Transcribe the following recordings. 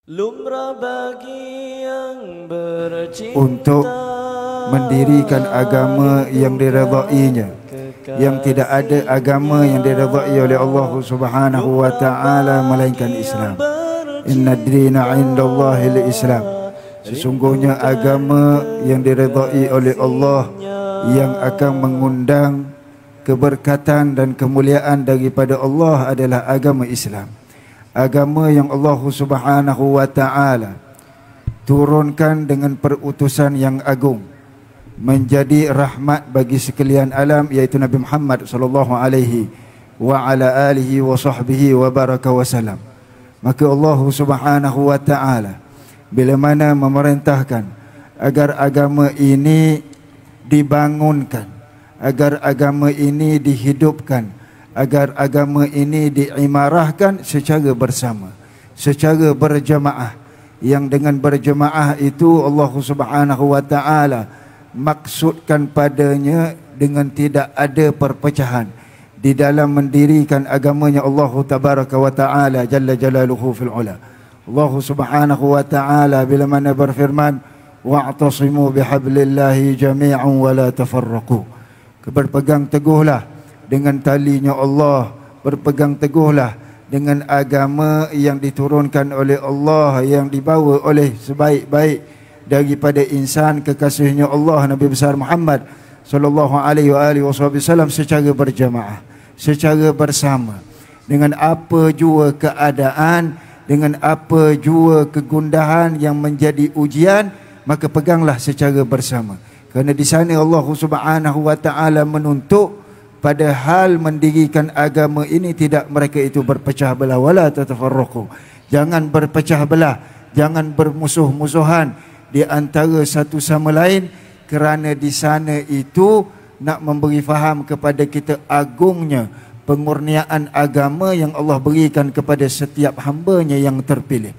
Lumrah bagi yang bercinta untuk mendirikan agama yang diredainya, yang tidak ada agama yang diredai oleh Allah Subhanahu wa taala melainkan Islam. Inna ad-dina 'indallahil Islam. Sesungguhnya agama yang diredai oleh Allah yang akan mengundang keberkatan dan kemuliaan daripada Allah adalah agama Islam. Agama yang Allah Subhanahu wa taala turunkan dengan perutusan yang agung, menjadi rahmat bagi sekalian alam, yaitu Nabi Muhammad sallallahu alaihi wa ala alihi wa sahbihi wa baraka wasallam. Maka Allah Subhanahu wa taala bila mana memerintahkan agar agama ini dibangunkan, agar agama ini dihidupkan, agar agama ini diimarahkan secara bersama, secara berjemaah. Yang dengan berjemaah itu Allah Subhanahu wa taala maksudkan padanya dengan tidak ada perpecahan di dalam mendirikan agamanya Allah tabaraka wa taala jalla jalaluhu fil ula. Allah Subhanahu wa taala bila mana berfirman, wa'tasimu bihablillahi jami'an wa la tafarraqu. Berpegang teguhlah dengan talinya Allah, berpegang teguhlah dengan agama yang diturunkan oleh Allah, yang dibawa oleh sebaik-baik daripada insan kekasihnya Allah Nabi besar Muhammad sallallahu alaihi wasallam secara berjamaah, secara bersama. Dengan apa jua keadaan, dengan apa jua kegundahan yang menjadi ujian, maka peganglah secara bersama. Kerana di sana Allah Subhanahu wa taala menuntut pada hal mendirikan agama ini tidak mereka itu berpecah belah, wala tatafarraqu. Jangan berpecah belah, jangan bermusuh-musuhan di antara satu sama lain, kerana di sana itu nak memberi faham kepada kita agungnya pengurniaan agama yang Allah berikan kepada setiap hamba-Nya yang terpilih.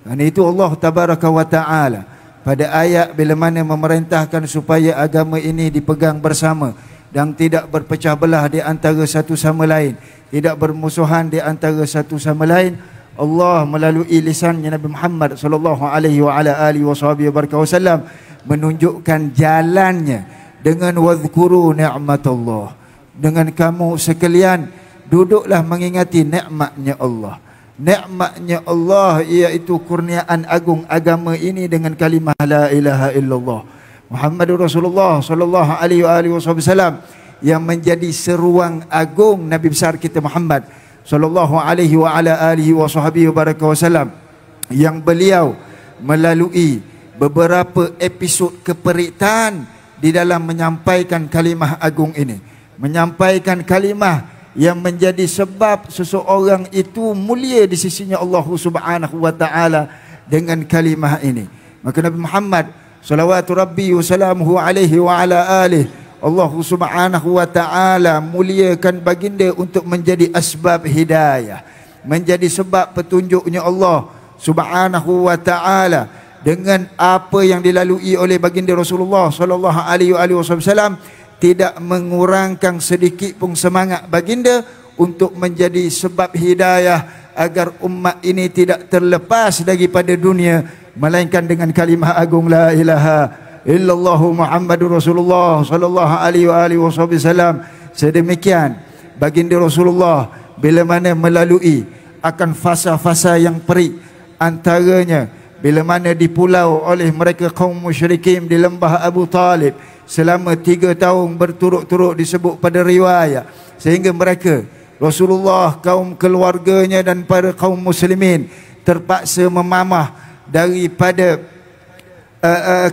Kerana itu Allah tabaraka wa taala pada ayat bila mana memerintahkan supaya agama ini dipegang bersama dan tidak berpecah belah di antara satu sama lain, tidak bermusuhan di antara satu sama lain, Allah melalui lisannya Nabi Muhammad sallallahu alaihi wa ala alihi wasallam menunjukkan jalannya dengan wadhkuru ni'matallah. Dengan kamu sekalian duduklah mengingati nikmatnya Allah. Nikmatnya Allah iaitu kurniaan agung agama ini dengan kalimah la ilaha illallah Muhammadur Rasulullah sallallahu alaihi wasallam, yang menjadi seruang agung Nabi besar kita Muhammad sallallahu alaihi wa ala alihi wasallam, yang beliau melalui beberapa episod keperitan di dalam menyampaikan kalimah agung ini, menyampaikan kalimah yang menjadi sebab seseorang itu mulia di sisinya Allah Subhanahu wa taala dengan kalimah ini. Maka Nabi Muhammad salawatu rabbi wa salamuhu alaihi wa ala alihi, Allah Subhanahu wa taala muliakan baginda untuk menjadi asbab hidayah, menjadi sebab petunjuknya Allah Subhanahu wa taala. Dengan apa yang dilalui oleh baginda Rasulullah sallallahu alaihi wasallam tidak mengurangkan sedikit pun semangat baginda untuk menjadi sebab hidayah agar umat ini tidak terlepas daripada dunia, melainkan dengan kalimah agung la ilaha illallah Muhammadur Rasulullah sallallahu alaihi wasallam. Sedemikian baginda Rasulullah bila mana melalui akan fasa-fasa yang perik, antaranya bila mana dipulau oleh mereka kaum musyrikin di lembah Abu Talib selama 3 tahun berturut-turut disebut pada riwayat, sehingga mereka Rasulullah, kaum keluarganya dan para kaum muslimin terpaksa memamah daripada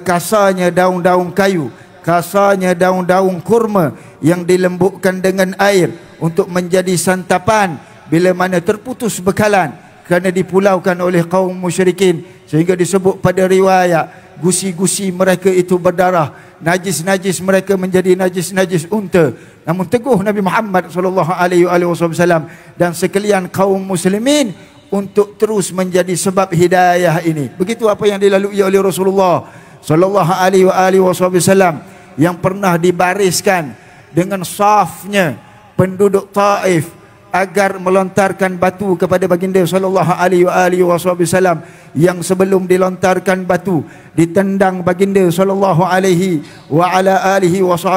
kasarnya daun-daun kayu, kasarnya daun-daun kurma yang dilembutkan dengan air untuk menjadi santapan bila mana terputus bekalan kerana dipulaukan oleh kaum musyrikin, sehingga disebut pada riwayat gusi-gusi mereka itu berdarah, najis-najis mereka menjadi najis-najis unta. Namun teguh Nabi Muhammad sallallahu alaihi wasallam dan sekalian kaum muslimin untuk terus menjadi sebab hidayah ini. Begitu apa yang dilalui oleh Rasulullah sallallahu alaihi wasallam, yang pernah dibariskan dengan safnya penduduk Taif agar melontarkan batu kepada baginda sallallahu alaihi wasallam, yang sebelum dilontarkan batu ditendang baginda sallallahu alaihi wasallam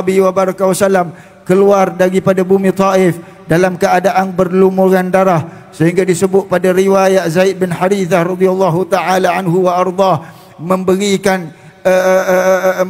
keluar daripada bumi Taif dalam keadaan berlumuran darah, sehingga disebut pada riwayat Zaid bin Harithah radhiyallahu taala anhu wa ardah memberikan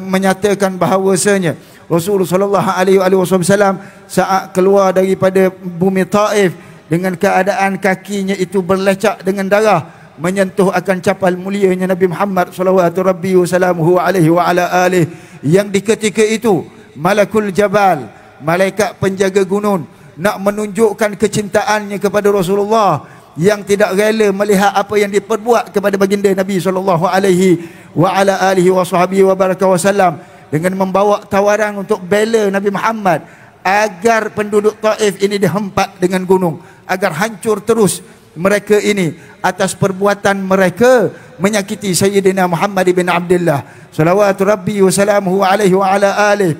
menyatakan bahawasanya Rasulullah sallallahu alaihi wasallam saat keluar daripada bumi Taif dengan keadaan kakinya itu berlecak dengan darah menyentuh akan capal mulianya Nabi Muhammad sallallahu alaihi wa ala alihi, yang di ketika itu Malakul Jabal, malaikat penjaga gunung, nak menunjukkan kecintaannya kepada Rasulullah, yang tidak rela melihat apa yang diperbuat kepada baginda Nabi sallallahu alaihi wa ala alihi wasallam, dengan membawa tawaran untuk bela Nabi Muhammad agar penduduk Taif ini dihempat dengan gunung, agar hancur terus mereka ini atas perbuatan mereka menyakiti Sayyidina Muhammad bin Abdullah salawatu rabbi wa salamuhu alaihi wa ala alihi.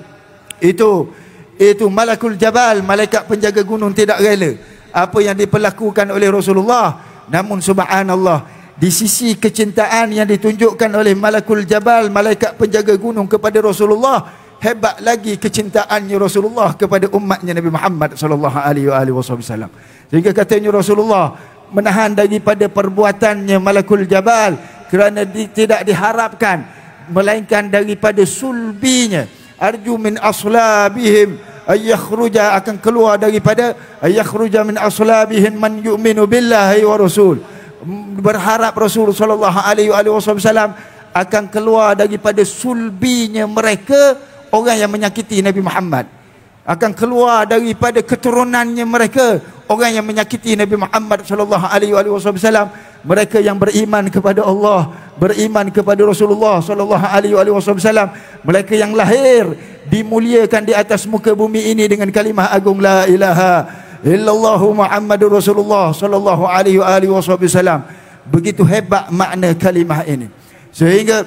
Itu Malakul Jabal, malaikat penjaga gunung, tidak rela apa yang diperlakukan oleh Rasulullah. Namun subhanallah, di sisi kecintaan yang ditunjukkan oleh Malakul Jabal, malaikat penjaga gunung, kepada Rasulullah, hebat lagi kecintaannya Rasulullah kepada umatnya Nabi Muhammad sallallahu alaihi wasallam. Sehingga katanya Rasulullah menahan daripada perbuatannya Malakul Jabal kerana tidak diharapkan melainkan daripada sulbinya, arju min aslabihim ayakhruja, akan keluar daripada ayakhruja min aslabihim man yu'minu billahi wa rasul. Berharap Rasul sallallahu alaihi wasallam akan keluar daripada sulbinya mereka orang yang menyakiti Nabi Muhammad, akan keluar daripada keturunannya mereka orang yang menyakiti Nabi Muhammad sallallahu alaihi wasallam, mereka yang beriman kepada Allah, beriman kepada Rasulullah sallallahu alaihi wasallam, mereka yang lahir dimuliakan di atas muka bumi ini dengan kalimah agung la ilaha illallah Muhammadur Rasulullah sallallahu alaihi wasallam. Begitu hebat makna kalimah ini, sehingga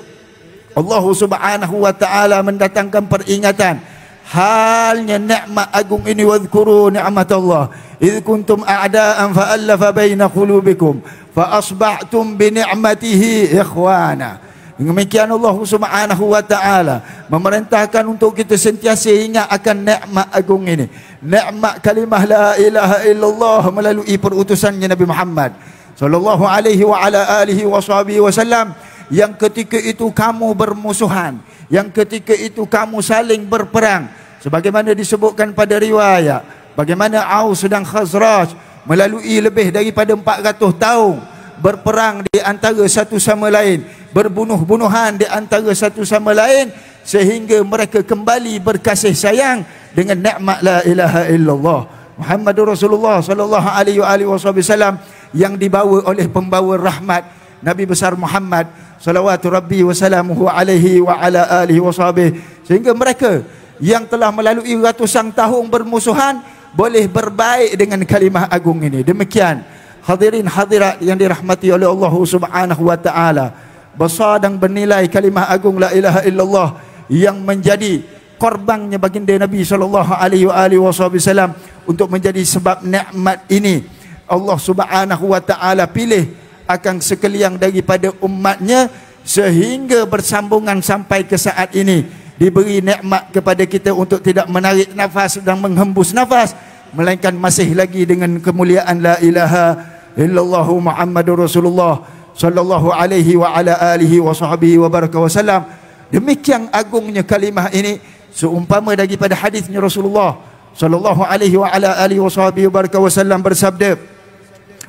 Allah Subhanahu wa taala mendatangkan peringatan halnya nikmat agung ini. Wadhkuru ni'matallah idh kuntum a'da'an fa'alafa baina qulubikum fa asbahtum bi ni'matihi ikhwana. Demikian Allah Subhanahu wa taala memerintahkan untuk kita sentiasa ingat akan nikmat agung ini, nikmat kalimah la ilaha illallah melalui perutusannya Nabi Muhammad sallallahu alaihi wa ala alihi wasallam, yang ketika itu kamu bermusuhan, yang ketika itu kamu saling berperang, sebagaimana disebutkan pada riwayat bagaimana Aus dan Khazraj melalui lebih daripada 400 tahun berperang di antara satu sama lain, berbunuh-bunuhan di antara satu sama lain, sehingga mereka kembali berkasih sayang dengan nikmat la ilaha illallah Muhammadur Rasulullah sallallahu alaihi wasallam, yang dibawa oleh pembawa rahmat Nabi besar Muhammad salawatu rabbi wa salamuhu alaihi wa ala alihi washabih, sehingga mereka yang telah melalui ratusan tahun bermusuhan boleh berbaik dengan kalimah agung ini. Demikian hadirin hadirat yang dirahmati oleh Allah Subhanahu wa taala, besar dan bernilai kalimah agung la ilaha illallah yang menjadi korbannya baginda Nabi sallallahu alaihi wasallam untuk menjadi sebab nikmat ini. Allah Subhanahu wa taala pilih akan sekalian daripada umatnya, sehingga bersambungan sampai ke saat ini diberi nikmat kepada kita untuk tidak menarik nafas dan menghembus nafas, melainkan masih lagi dengan kemuliaan la ilaha illallah Muhammadur Rasulullah sallallahu alaihi wa ala alihi wa sahbihi wa baraka wasallam. Demikian agungnya kalimah ini, seumpama daripada hadisnya Rasulullah sallallahu alaihi wa ala alihi wa sahbihi wa baraka wasallam bersabda,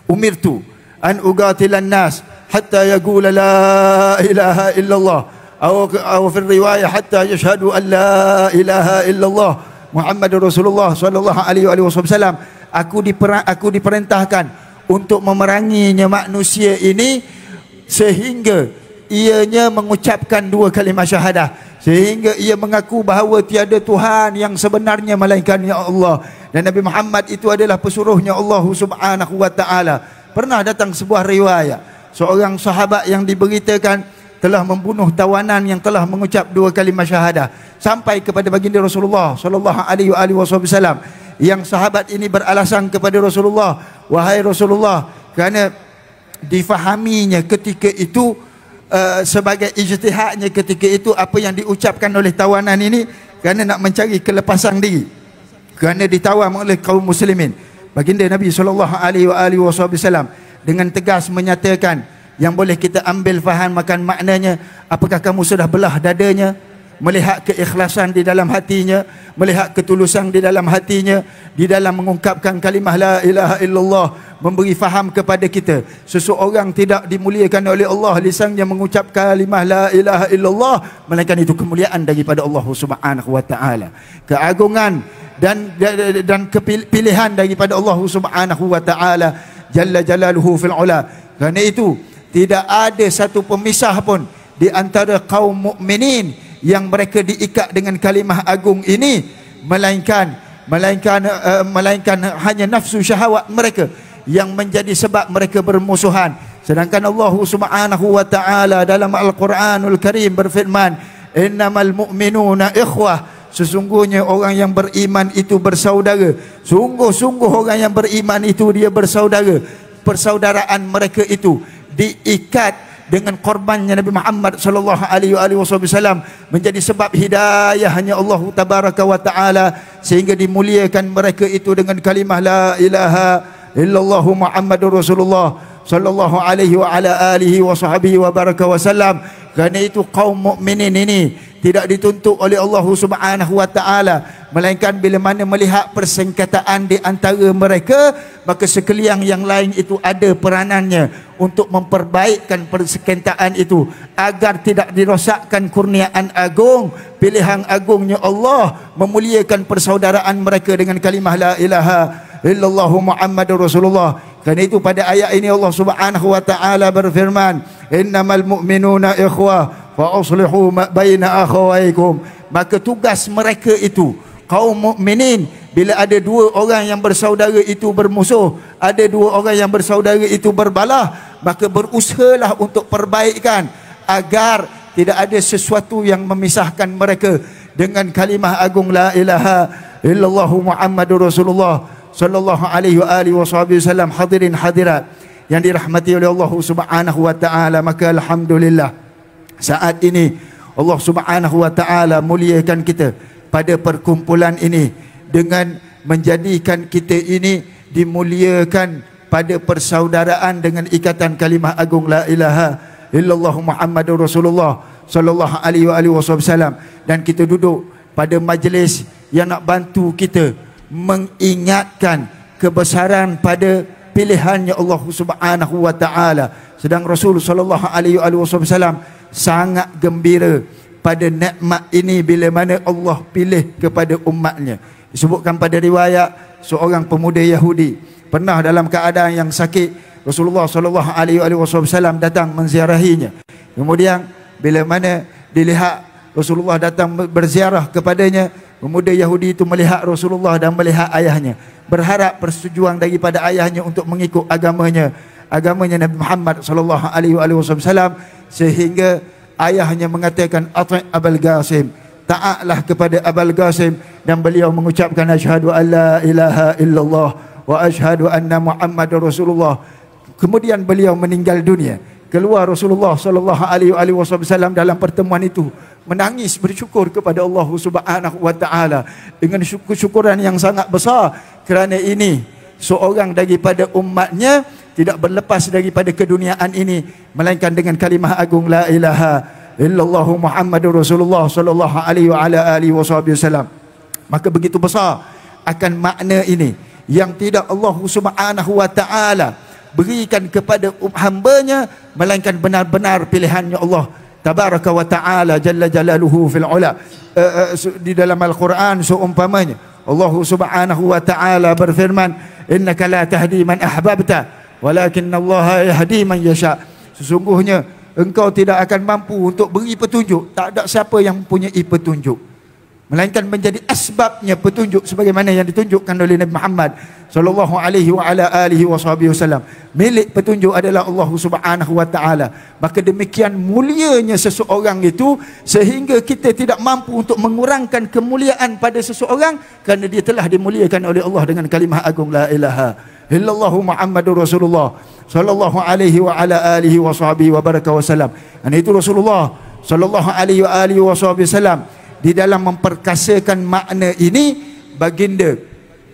umirtu an ugatilan nas hatta yaqula la ilaha illallah, atau fi riwayah hatta yashhadu an la ilaha illallah Muhammadur Rasulullah sallallahu alaihi wasallam. Aku diperintahkan untuk memeranginya manusia ini sehingga ianya mengucapkan dua kalimah syahadah, sehingga ia mengaku bahawa tiada Tuhan yang sebenarnya melainkan ya Allah, dan Nabi Muhammad itu adalah pesuruhnya Allah Subhanahu wa taala. Pernah datang sebuah riwayat, seorang sahabat yang diberitakan telah membunuh tawanan yang telah mengucap dua kalimah syahadah, sampai kepada baginda Rasulullah sallallahu alaihi wasallam. yang sahabat ini beralasan kepada Rasulullah, wahai Rasulullah, kerana difahaminya ketika itu sebagai ijtihadnya ketika itu apa yang diucapkan oleh tawanan ini, kerana nak mencari kelepasan diri, kerana ditawan oleh kaum muslimin. Baginda Nabi SAW dengan tegas menyatakan, yang boleh kita ambil faham makan maknanya, apakah kamu sudah belah dadanya, melihat keikhlasan di dalam hatinya, melihat ketulusan di dalam hatinya, di dalam mengungkapkan kalimah la ilaha illallah, memberi faham kepada kita seseorang tidak dimuliakan oleh Allah lisannya mengucap kalimah la ilaha illallah, melainkan itu kemuliaan daripada Allah Subhanahu wa taala, keagungan dan kepilihan daripada Allah Subhanahu wa taala jalla jalaluhu fil ula. Kerana itu tidak ada satu pemisah pun di antara kaum mukminin yang mereka diikat dengan kalimah agung ini, melainkan hanya nafsu syahwat mereka yang menjadi sebab mereka bermusuhan. Sedangkan Allah Subhanahu wa taala dalam Al-Quranul Karim berfirman, innamal mu'minuna ikhwah, sesungguhnya orang yang beriman itu bersaudara. Sungguh-sungguh orang yang beriman itu dia bersaudara. Persaudaraan mereka itu diikat dengan korbannya Nabi Muhammad sallallahu alaihi wasallam, menjadi sebab hidayahnya Allah tabaraka wa taala, sehingga dimuliakan mereka itu dengan kalimah la ilaha illallah Muhammadur Rasulullah sallallahu alaihi wa ala alihi wa sahbihi wa baraka wasallam. Kerana itu kaum mukminin ini tidak dituntut oleh Allah Subhanahu wa taala, melainkan bila mana melihat persengketaan di antara mereka, maka sekalian yang lain itu ada peranannya untuk memperbaikkan persengketaan itu agar tidak dirosakkan kurniaan agung, pilihan agungnya Allah memuliakan persaudaraan mereka dengan kalimah la ilaha illallah Muhammadur Rasulullah. Kerana itu pada ayat ini Allah Subhanahu wa taala berfirman, innamal mu'minuna ikhwah fa aslihu baina akhawaykum. Maka tugas mereka itu kaum mukminin, bila ada dua orang yang bersaudara itu bermusuh, ada dua orang yang bersaudara itu berbalah, maka berusahalah untuk perbaikan agar tidak ada sesuatu yang memisahkan mereka dengan kalimah agung la ilaha illallah Muhammadur Rasulullah sallallahu alaihi wa alihi wasallam. Hadirin hadirat yang dirahmati oleh Allah Subhanahu wa taala, maka alhamdulillah saat ini Allah Subhanahu wa taala muliakan kita pada perkumpulan ini dengan menjadikan kita ini dimuliakan pada persaudaraan dengan ikatan kalimah agung la ilaha illallah Muhammadur Rasulullah sallallahu alaihi wasallam. Dan kita duduk pada majlis yang nak bantu kita mengingatkan kebesaran pada pilihannya Allah Subhanahu wa taala. Sedang Rasul sallallahu alaihi wasallam sangat gembira pada nikmat ini bila mana Allah pilih kepada umatnya. Disebutkan pada riwayat, seorang pemuda Yahudi pernah dalam keadaan yang sakit, Rasulullah sallallahu alaihi wasallam datang menziarahinya. Kemudian bila mana dilihat Rasulullah datang berziarah kepadanya, pemuda Yahudi itu melihat Rasulullah dan melihat ayahnya, berharap persetujuan daripada ayahnya untuk mengikut agamanya Nabi Muhammad sallallahu alaihi wasallam, sehingga ayahnya mengatakan ati' Abul Qasim, taatlah kepada Abul Qasim, dan beliau mengucapkan asyhadu an la ilaha illallah wa asyhadu anna Muhammadar Rasulullah. Kemudian beliau meninggal dunia. Keluar Rasulullah sallallahu alaihi wasallam dalam pertemuan itu menangis bersyukur kepada Allah Subhanahu wa taala dengan syukuran yang sangat besar, kerana ini seorang daripada umatnya tidak berlepas daripada keduniaan ini melainkan dengan kalimah agung la ilaha illallah Muhammadur Rasulullah sallallahu alaihi wa ala alihi wasallam. Maka begitu besar akan makna ini yang tidak Allah Subhanahu wa taala berikan kepada hamba-Nya, melainkan benar-benar pilihannya Allah tabaraka wa ta'ala jalla jalaluhu fil ula. Di dalam Al-Quran seumpamanya Allah Subhanahu wa ta'ala berfirman, innaka la tahdi man ahbabta walakin Allah yahdi man yasha. Sesungguhnya engkau tidak akan mampu untuk beri petunjuk, tak ada siapa yang mempunyai petunjuk, melainkan menjadi asbabnya petunjuk sebagaimana yang ditunjukkan oleh Nabi Muhammad sallallahu alaihi wa ala alihi wasallam. Milik petunjuk adalah Allah Subhanahu wa taala. Maka demikian mulianya seseorang itu sehingga kita tidak mampu untuk mengurangkan kemuliaan pada seseorang kerana dia telah dimuliakan oleh Allah dengan kalimah agung la ilaha illallah Muhammadur Rasulullah sallallahu alaihi wa ala alihi wa baraka wasallam. Dan itu Rasulullah sallallahu alaihi wa alihi wasallam di dalam memperkasakan makna ini, baginda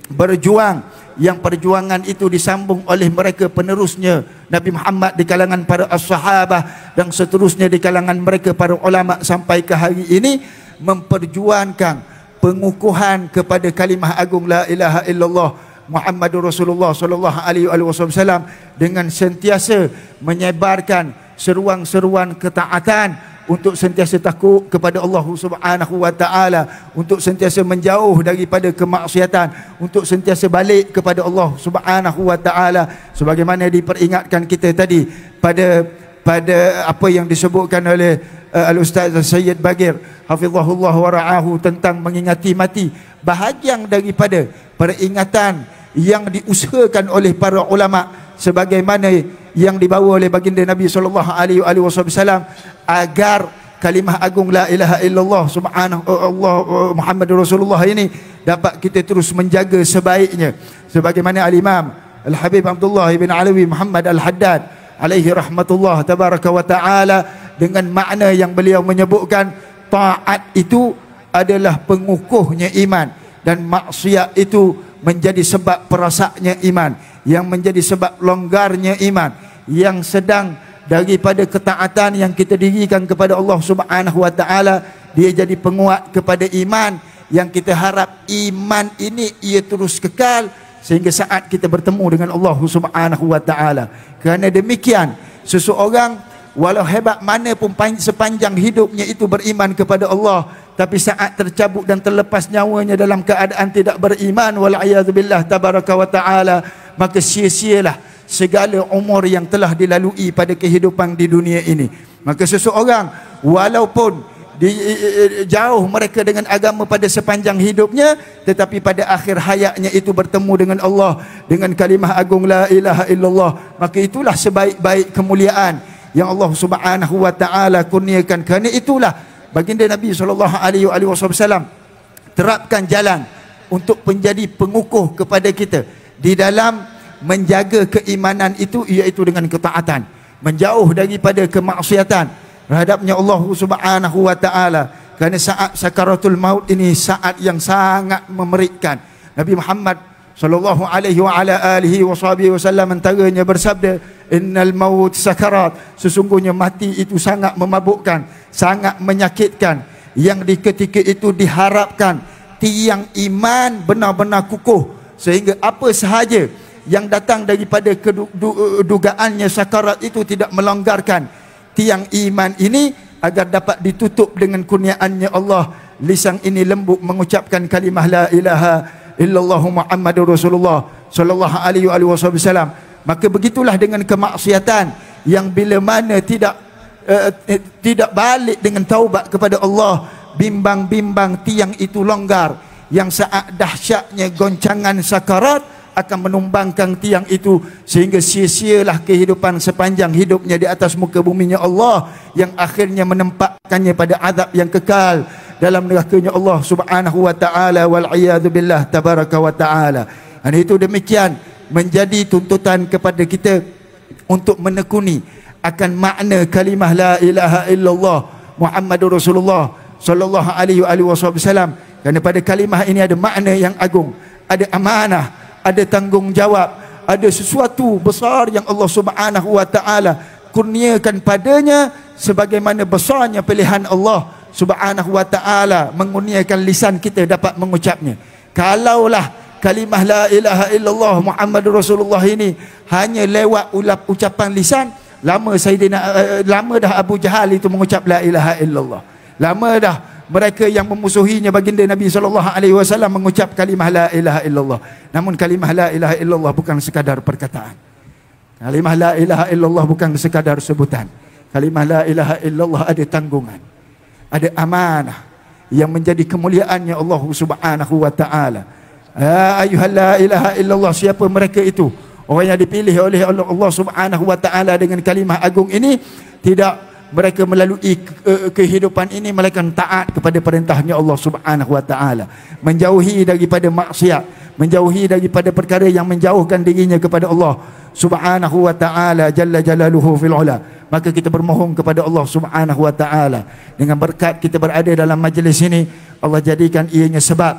berjuang, yang perjuangan itu disambung oleh mereka penerusnya Nabi Muhammad di kalangan para as-sahabah dan seterusnya di kalangan mereka para ulama sampai ke hari ini, memperjuangkan pengukuhan kepada kalimah agung la ilaha illallah Muhammadur Rasulullah sallallahu alaihi wasallam dengan sentiasa menyebarkan seruan-seruan ketaatan untuk sentiasa takut kepada Allah Subhanahu wa taala, untuk sentiasa menjauh daripada kemaksiatan, untuk sentiasa balik kepada Allah Subhanahu wa taala, sebagaimana diperingatkan kita tadi pada apa yang disebutkan oleh Al-Ustaz Sayyid Bagir hafizahullah wa ra'ahu tentang mengingati mati. Bahagian daripada peringatan yang diusahakan oleh para ulama sebagaimana yang dibawa oleh baginda Nabi sallallahu alaihi wasallam agar kalimah agung la ilaha illallah subhanahu Allah Muhammadur Rasulullah ini dapat kita terus menjaga sebaiknya, sebagaimana al-Imam Al-Habib Abdullah bin Alawi Muhammad Al-Haddad alaihi rahmatullah tabaraka wa taala, dengan makna yang beliau menyebutkan taat itu adalah pengukuhnya iman dan maksiat itu menjadi sebab perasaknya iman, yang menjadi sebab longgarnya iman, yang sedang daripada ketaatan yang kita dirikan kepada Allah Subhanahu wa taala, dia jadi penguat kepada iman, yang kita harap iman ini ia terus kekal sehingga saat kita bertemu dengan Allah Subhanahu wa taala. Kerana demikian, seseorang walau hebat mana pun sepanjang hidupnya itu beriman kepada Allah, tapi saat tercabut dan terlepas nyawanya dalam keadaan tidak beriman, wal'iyadzubillah tabaraka wa ta'ala, maka sia-sialah segala umur yang telah dilalui pada kehidupan di dunia ini. Maka seseorang walaupun jauh mereka dengan agama pada sepanjang hidupnya, tetapi pada akhir hayatnya itu bertemu dengan Allah dengan kalimah agung la ilaha illallah, maka itulah sebaik-baik kemuliaan yang Allah Subhanahu wa taala kurniakan. Kerana itulah baginda Nabi sallallahu alaihi wasallam terapkan jalan untuk menjadi pengukuh kepada kita di dalam menjaga keimanan itu, iaitu dengan ketaatan, menjauh daripada kemaksiatan terhadapnya Allah Subhanahu wa taala. Kerana saat sakaratul maut ini saat yang sangat memerikkan. Nabi Muhammad sallallahu alaihi wa ala alihi wasallam antaranya bersabda, innal maut sakarat, sesungguhnya mati itu sangat memabukkan, sangat menyakitkan, yang di ketika itu diharapkan tiang iman benar-benar kukuh, sehingga apa sahaja yang datang daripada dugaannya sakarat itu tidak melonggarkan tiang iman ini, agar dapat ditutup dengan kurniaannya Allah, lisan ini lembut mengucapkan kalimah la ilaha illallah Muhammadur Rasulullah sallallahu alaihi wasallam. Maka begitulah dengan kemaksiatan yang bila mana tidak balik dengan taubat kepada Allah, bimbang-bimbang tiang itu longgar, yang saat dahsyatnya goncangan sakarat akan menumbangkan tiang itu, sehingga sia-sialah kehidupan sepanjang hidupnya di atas muka buminya Allah, yang akhirnya menempatkannya pada azab yang kekal dalam nerakanya Allah Subhanahu wa taala, wal iyadzubillah tabaraka wa taala. Dan itu demikian menjadi tuntutan kepada kita untuk menekuni akan makna kalimah la ilaha illallah Muhammadur Rasulullah sallallahu alaihi wasallam. Kerana pada kalimah ini ada makna yang agung, ada amanah, ada tanggungjawab, ada sesuatu besar yang Allah Subhanahu wa taala kurniakan padanya, sebagaimana besarnya pilihan Allah Subhanahu wa taala mengurniakan lisan kita dapat mengucapnya. Kalaulah kalimah la ilaha illallah Muhammadur Rasulullah ini hanya lewat ucapan lisan, lama dah Abu Jahal itu mengucap la ilaha illallah. Lama dah mereka yang memusuhinya baginda Nabi sallallahu alaihi wasallam mengucap kalimah la ilaha illallah. Namun kalimah la ilaha illallah bukan sekadar perkataan. Kalimah la ilaha illallah bukan sekadar sebutan. Kalimah la ilaha illallah ada tanggungan, ada amanah, yang menjadi kemuliaannya Allah Subhanahu wa taala. Ya ayyuhal la ilaha illallah, siapa mereka itu? Orang yang dipilih oleh Allah Subhanahu wa taala dengan kalimah agung ini, tidak mereka melalui kehidupan ini melainkan taat kepada perintahnya Allah Subhanahu wa taala, menjauhi daripada maksiat, menjauhi daripada perkara yang menjauhkan dirinya kepada Allah Subhanahu wa taala jalla jalaluhu fil ula. Maka kita bermohon kepada Allah Subhanahu wa taala, dengan berkat kita berada dalam majlis ini, Allah jadikan ianya sebab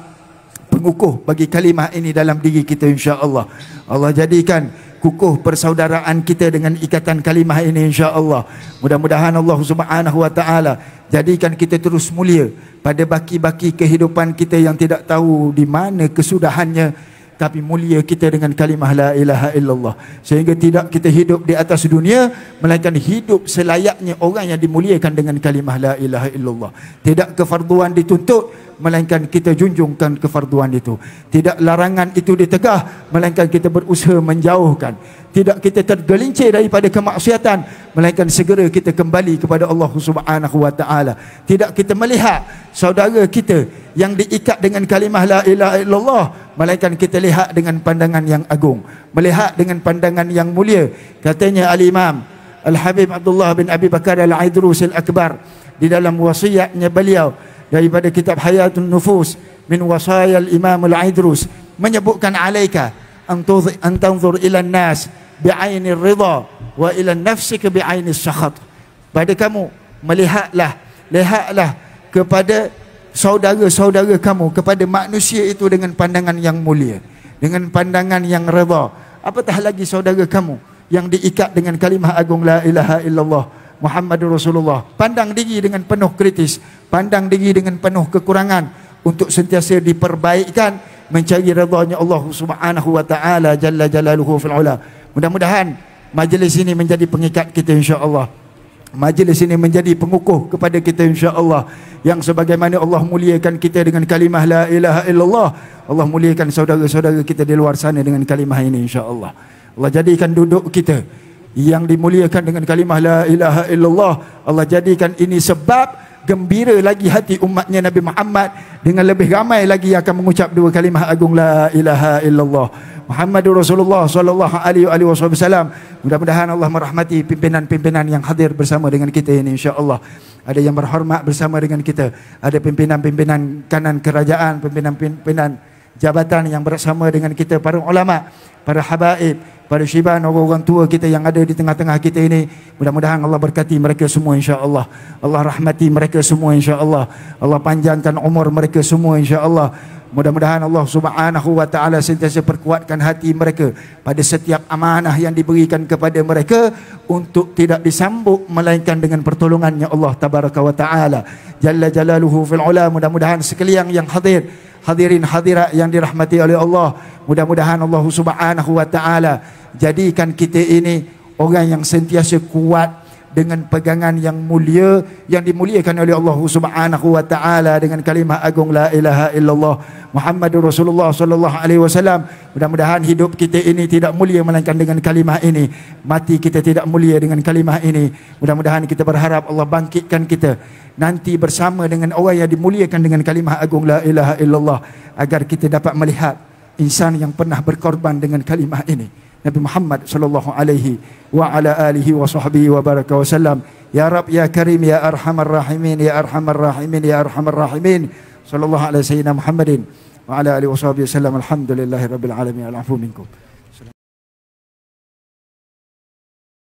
pengukuh bagi kalimah ini dalam diri kita, insya-Allah. Allah jadikan kukuh persaudaraan kita dengan ikatan kalimah ini, insya-Allah. Mudah-mudahan Allah Subhanahu wa taala jadikan kita terus mulia pada baki-baki kehidupan kita yang tidak tahu di mana kesudahannya, tapi mulia kita dengan kalimah la ilaha illallah, sehingga tidak kita hidup di atas dunia melainkan hidup selayaknya orang yang dimuliakan dengan kalimah la ilaha illallah. Tidak kefarduan dituntut, melainkan kita junjungkan kefarduan itu. Tidak larangan itu ditegah, melainkan kita berusaha menjauhkan. Tidak kita tergelincir daripada kemaksiatan, melainkan segera kita kembali kepada Allah Subhanahu wa taala. Tidak kita melihat saudara kita yang diikat dengan kalimah la ilaha illallah, melainkan kita lihat dengan pandangan yang agung, melihat dengan pandangan yang mulia. Katanya Al-Imam Al-Habib Abdullah bin Abi Bakar Al-Aidrus Al-Akbar di dalam wasiatnya beliau daripada kitab Hayatun Nufus min wasaya al-Imam Al-Aidrus, menyebutkan alaika an tanzur ila an-nas bi'ainir ridha wa ila nafsika bi'ainis sakhat. Pada kamu lihatlah kepada saudara-saudara kamu, kepada manusia itu dengan pandangan yang mulia, dengan pandangan yang redha. Apatah lagi saudara kamu yang diikat dengan kalimah agung la ilaha illallah Muhammadur Rasulullah. Pandang diri dengan penuh kritis, pandang diri dengan penuh kekurangan, untuk sentiasa diperbaikan, mencari redha-Nya Allah Subhanahu wa taala jalla jalaluhu fil ula. Mudah-mudahan majlis ini menjadi pengikat kita, insya-Allah. Majlis ini menjadi pengukuh kepada kita, insya-Allah, yang sebagaimana Allah muliakan kita dengan kalimah la ilaha illallah, Allah muliakan saudara-saudara kita di luar sana dengan kalimah ini, insya-Allah. Allah jadikan duduk kita yang dimuliakan dengan kalimah la ilaha illallah, Allah jadikan ini sebab gembira lagi hati umatnya Nabi Muhammad, dengan lebih ramai lagi akan mengucap dua kalimah agung la ilaha illallah Muhammadur Rasulullah sallallahu alaihi wasallam. Mudah-mudahan Allah merahmati pimpinan-pimpinan yang hadir bersama dengan kita ini, insya-Allah. Ada yang berhormat bersama dengan kita, ada pimpinan-pimpinan kanan kerajaan, pimpinan-pimpinan jabatan yang bersama dengan kita, para ulama, para habaib, para syiban, orang-orang tua kita yang ada di tengah-tengah kita ini. Mudah-mudahan Allah berkati mereka semua, insya-Allah. Allah rahmati mereka semua, insya-Allah. Allah panjangkan umur mereka semua, insya-Allah. Mudah-mudahan Allah Subhanahu wa taala sentiasa perkuatkan hati mereka pada setiap amanah yang diberikan kepada mereka, untuk tidak disambut melainkan dengan pertolongannya Allah tabaraka wa taala jalla jalaluhu fil ula. Mudah-mudahan sekalian yang hadir, hadirin hadirat yang dirahmati oleh Allah, mudah-mudahan Allah Subhanahu wa taala jadikan kita ini orang yang sentiasa kuat dengan pegangan yang mulia, yang dimuliakan oleh Allah Subhanahu wa taala dengan kalimah agung la ilaha illallah Muhammadur Rasulullah sallallahu alaihi wasallam. Mudah-mudahan hidup kita ini tidak mulia melainkan dengan kalimah ini, mati kita tidak mulia dengan kalimah ini. Mudah-mudahan kita berharap Allah bangkitkan kita nanti bersama dengan orang yang dimuliakan dengan kalimah agung la ilaha illallah, agar kita dapat melihat insan yang pernah berkorban dengan kalimah ini, Nabi Muhammad sallallahu alaihi wa ala alihi wa sahbihi wa baraka wasallam. Ya Rabb ya Karim ya Arhamar Rahimin ya Arhamar Rahimin ya Arhamar Rahimin. Sallallahu alaihi sayyidina Muhammadin wa ala alihi wa sahbihi wasallam. Alhamdulillahi rabbil alamin. Al-afu minkum.